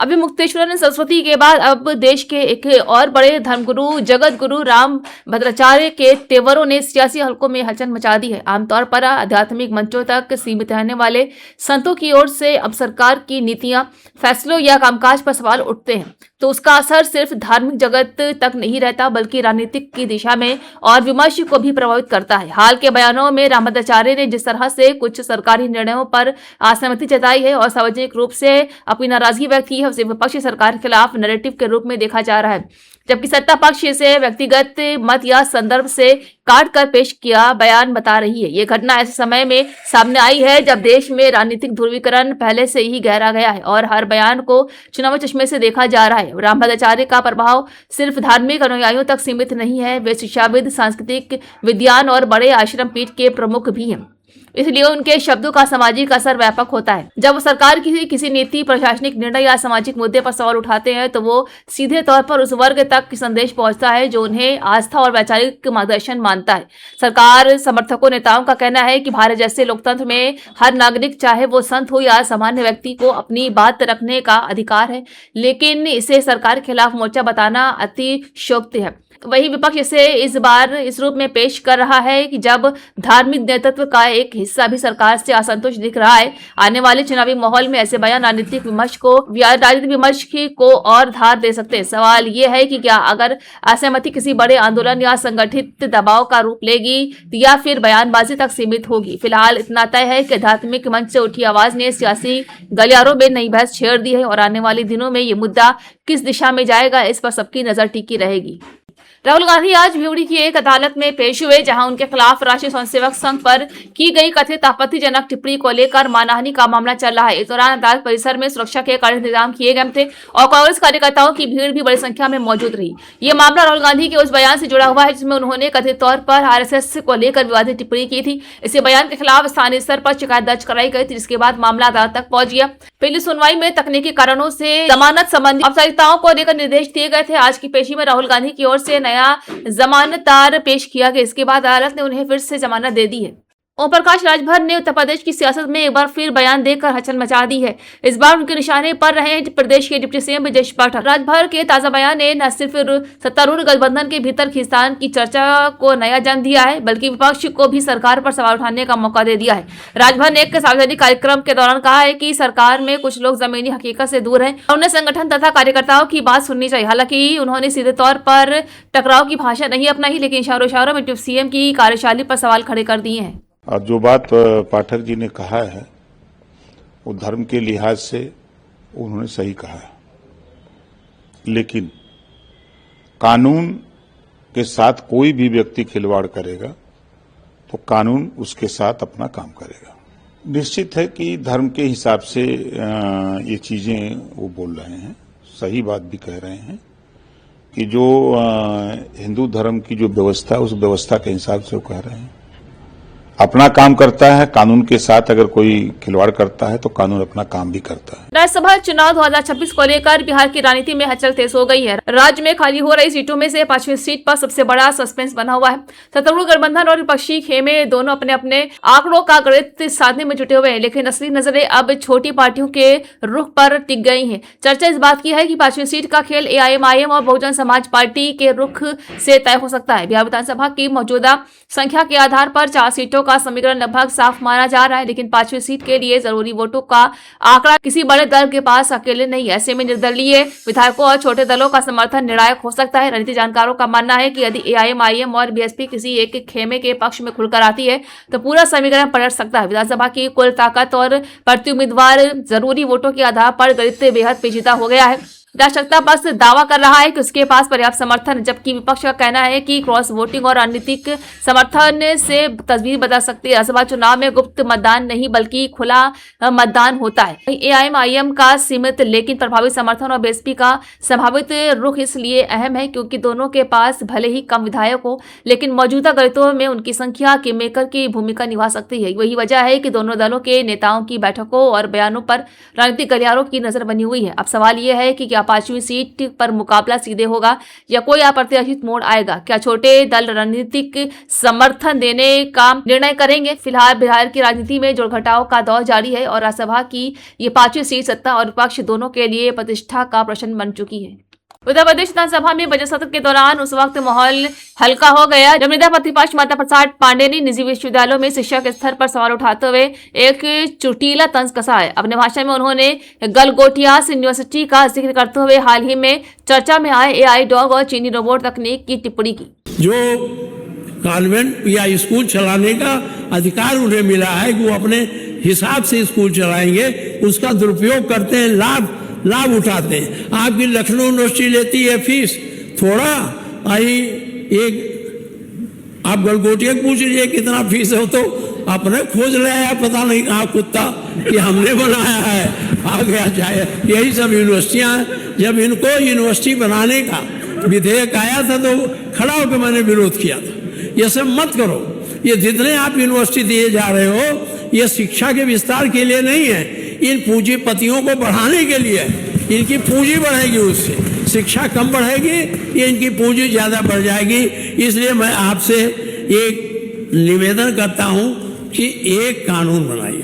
अभी मुक्तेश्वर सरस्वती के बाद अब देश के एक और बड़े धर्मगुरु जगत गुरु राम भद्राचार्य के तेवरों ने सियासी हलकों में हलचल मचा दी है। आमतौर पर आध्यात्मिक मंचों तक सीमित रहने वाले संतों की ओर से अब सरकार की नीतियां, फैसलों या कामकाज पर सवाल उठते हैं तो उसका असर सिर्फ धार्मिक जगत तक नहीं रहता बल्कि राजनीतिक की दिशा में और विमर्श को भी प्रभावित करता है। हाल के बयानों में राम भद्राचार्य ने जिस तरह से कुछ सरकारी निर्णयों पर असहमति जताई है और सार्वजनिक रूप से अपनी नाराजगी व्यक्त की है, उसे विपक्षी सरकार के खिलाफ नैरेटिव के रूप में देखा जा रहा है, जबकि सत्ता पक्ष इसे व्यक्तिगत मत या संदर्भ से काट कर पेश किया बयान बता रही है। ये घटना ऐसे समय में सामने आई है जब देश में राजनीतिक ध्रुवीकरण पहले से ही गहरा गया है और हर बयान को चुनावी चश्मे से देखा जा रहा है। राम भद्राचार्य का प्रभाव सिर्फ धार्मिक अनुयायियों तक सीमित नहीं है, वे शिक्षाविद, सांस्कृतिक विद्वान और बड़े आश्रम पीठ के प्रमुख भी हैं, इसलिए उनके शब्दों का सामाजिक असर व्यापक होता है। जब वो सरकार की किसी नीति, प्रशासनिक निर्णय या सामाजिक मुद्दे पर सवाल उठाते हैं तो वो सीधे तौर पर उस वर्ग तक संदेश पहुंचता है जो उन्हें आस्था और वैचारिक मार्गदर्शन मानता है। सरकार समर्थकों, नेताओं का कहना है कि भारत जैसे लोकतंत्र में हर नागरिक, चाहे वो संत हो या सामान्य व्यक्ति, को अपनी बात रखने का अधिकार है, लेकिन इसे सरकार के खिलाफ मोर्चा बताना अतिशयोक्ति है। वही विपक्ष इसे इस बार इस रूप में पेश कर रहा है कि जब धार्मिक नेतृत्व का एक हिस्सा भी सरकार से असंतुष्ट दिख रहा है। आने वाले चुनावी माहौल में ऐसे बयान राजनीतिक विमर्श को और धार दे सकते हैं। सवाल ये है कि क्या अगर असहमति किसी बड़े आंदोलन या संगठित दबाव का रूप लेगी या फिर बयानबाजी तक सीमित होगी। फिलहाल इतना तय है कि आध्यात्मिक मंच से उठी आवाज ने सियासी गलियारों में नई बहस छेड़ दी है और आने वाले दिनों में ये मुद्दा किस दिशा में जाएगा, इस पर सबकी नजर टिकी रहेगी। राहुल गांधी आज भिवड़ी की एक अदालत में पेश हुए, जहां उनके खिलाफ राष्ट्रीय स्वयंसेवक संघ पर की गई कथित आपत्तिजनक टिप्पणी को लेकर मानहानि का मामला चल रहा है। इस दौरान अदालत परिसर में सुरक्षा के कड़े इंतजाम किए गए थे और कांग्रेस कार्यकर्ताओं की भीड़ भी बड़ी संख्या में मौजूद रही। ये मामला राहुल गांधी के उस बयान से जुड़ा हुआ है जिसमें उन्होंने कथित तौर पर आरएसएस को लेकर विवादित टिप्पणी की थी। इसी बयान के खिलाफ स्थानीय स्तर पर शिकायत दर्ज कराई गई थी, जिसके बाद मामला अदालत तक पहुंच गया। पहली सुनवाई में तकनीकी कारणों से जमानत संबंधी औपचारिकताओं को लेकर निर्देश दिए गए थे। आज की पेशी में राहुल गांधी की ओर से नया जमानतदार पेश किया गया। इसके बाद अदालत ने उन्हें फिर से जमानत दे दी है। ओम प्रकाश राजभर ने उत्तर प्रदेश की सियासत में एक बार फिर बयान देकर हलचल मचा दी है। इस बार उनके निशाने पर रहे प्रदेश के डिप्टी सीएम ब्रजेश पाठक। राजभर के ताजा बयान ने न सिर्फ सत्तारूढ़ गठबंधन के भीतर खींचतान की चर्चा को नया जन्म दिया है, बल्कि विपक्ष को भी सरकार पर सवाल उठाने का मौका दे दिया है। राजभर ने एक सार्वजनिक कार्यक्रम के दौरान कहा है कि सरकार में कुछ लोग जमीनी हकीकत से दूर हैं और उन्हें संगठन तथा कार्यकर्ताओं की बात सुननी चाहिए। हालांकि उन्होंने सीधे तौर पर टकराव की भाषा नहीं अपनाई, लेकिन इशारों में डिप्टी सीएम की कार्यशैली पर सवाल खड़े कर दिए हैं। और जो बात पाठक जी ने कहा है वो धर्म के लिहाज से उन्होंने सही कहा है, लेकिन कानून के साथ कोई भी व्यक्ति खिलवाड़ करेगा तो कानून उसके साथ अपना काम करेगा। निश्चित है कि धर्म के हिसाब से ये चीजें वो बोल रहे हैं, सही बात भी कह रहे हैं कि जो हिंदू धर्म की जो व्यवस्था है उस व्यवस्था के हिसाब से वो कह रहे हैं। अपना काम करता है, कानून के साथ अगर कोई खिलवाड़ करता है तो कानून अपना काम भी करता है। राज्यसभा चुनाव 2026 को लेकर बिहार की राजनीति में हलचल तेज हो गई है। राज्य में खाली हो रही सीटों में से 5वीं सीट पर सबसे बड़ा सस्पेंस बना हुआ है। सत्तारूढ़ गठबंधन और विपक्षी खेमे दोनों अपने अपने आंकड़ों का गणित साधने में जुटे हुए हैं, लेकिन असली नजरें अब छोटी पार्टियों के रुख पर टिक गई हैं। चर्चा इस बात की है कि 5वीं सीट का खेल एआईएमआईएम और बहुजन समाज पार्टी के रुख से तय हो सकता है। बिहार विधानसभा की मौजूदा संख्या के आधार पर 4 सीटों का समीकरण लगभग साफ माना जा रहा है, लेकिन 5वीं सीट के लिए जरूरी वोटों का आंकड़ा किसी बड़े दल के पास अकेले नहीं है। ऐसे में निर्दलीय विधायकों और छोटे दलों का समर्थन निर्णायक हो सकता है। राजनीतिक जानकारों का मानना है कि यदि एआईएमआईएम और बीएसपी किसी एक खेमे के पक्ष में खुलकर आती है तो पूरा समीकरण पलट सकता है। विधानसभा की कुल ताकत और प्रति उम्मीदवार जरूरी वोटों के आधार पर गणित बेहद पेचीदा हो गया है। राष्ट्रीय पक्ष दावा कर रहा है कि उसके पास पर्याप्त समर्थन, जबकि विपक्ष का कहना है कि क्रॉस वोटिंग और राजनीतिक समर्थन से तस्वीर बदल सकती है। राज्यसभा चुनाव में गुप्त मतदान नहीं बल्कि खुला मतदान होता है। एआईएमआईएम का सीमित लेकिन प्रभावी समर्थन और बीएसपी का संभावित रुख इसलिए अहम है क्योंकि दोनों के पास भले ही कम विधायक हो, लेकिन मौजूदा गणितों में उनकी संख्या किंग मेकर की भूमिका निभा सकती है। वही वजह है कि दोनों दलों के नेताओं की बैठकों और बयानों पर राजनीतिक गलियारों की नजर बनी हुई है। अब सवाल यह है कि क्या क्या 5वीं सीट पर मुकाबला सीधे होगा या कोई अप्रत्याशित मोड़ आएगा? क्या छोटे दल रणनीतिक समर्थन देने का निर्णय करेंगे? फिलहाल बिहार की राजनीति में जोड़घटाव का दौर जारी है और राज्यसभा की ये 5वीं सीट सत्ता और विपक्ष दोनों के लिए प्रतिष्ठा का प्रश्न बन चुकी है। उत्तर प्रदेश विधानसभा में बजट सत्र के दौरान उस वक्त माहौल हल्का हो गया जब नेता प्रतिपक्ष माता प्रसाद पांडे ने निजी विश्वविद्यालयों में शिक्षा के स्तर पर सवाल उठाते हुए एक चुटीला तंज कसा है। अपने भाषण में उन्होंने गलगोटियास यूनिवर्सिटी का जिक्र करते हुए हाल ही में चर्चा में आए AI डॉग और चीनी रोबोट तकनीक की टिप्पणी की। जो कॉन्वेंट या स्कूल चलाने का अधिकार उन्हें मिला है कि वो अपने हिसाब से स्कूल चलाएंगे, उसका दुरुपयोग करते हैं, लाभ उठाते हैं। आपकी लखनऊ यूनिवर्सिटी लेती है फीस थोड़ा आई, एक आप गलगोटिया पूछ लीजिए कितना फीस है, तो अपने खोज ले आया, पता नहीं कहाँ कुत्ता कि हमने बनाया है, आ गया जाए। यही सब यूनिवर्सिटियां हैं। जब इनको यूनिवर्सिटी बनाने का विधेयक आया था तो खड़ा होकर मैंने विरोध किया था, ये सब मत करो। ये जितने आप यूनिवर्सिटी दिए जा रहे हो ये शिक्षा के विस्तार के लिए नहीं है, इन पूंजीपतियों को बढ़ाने के लिए। इनकी पूंजी बढ़ेगी, उससे शिक्षा कम बढ़ेगी, ये इनकी पूंजी ज्यादा बढ़ जाएगी। इसलिए मैं आपसे एक निवेदन करता हूं कि एक कानून बनाइए।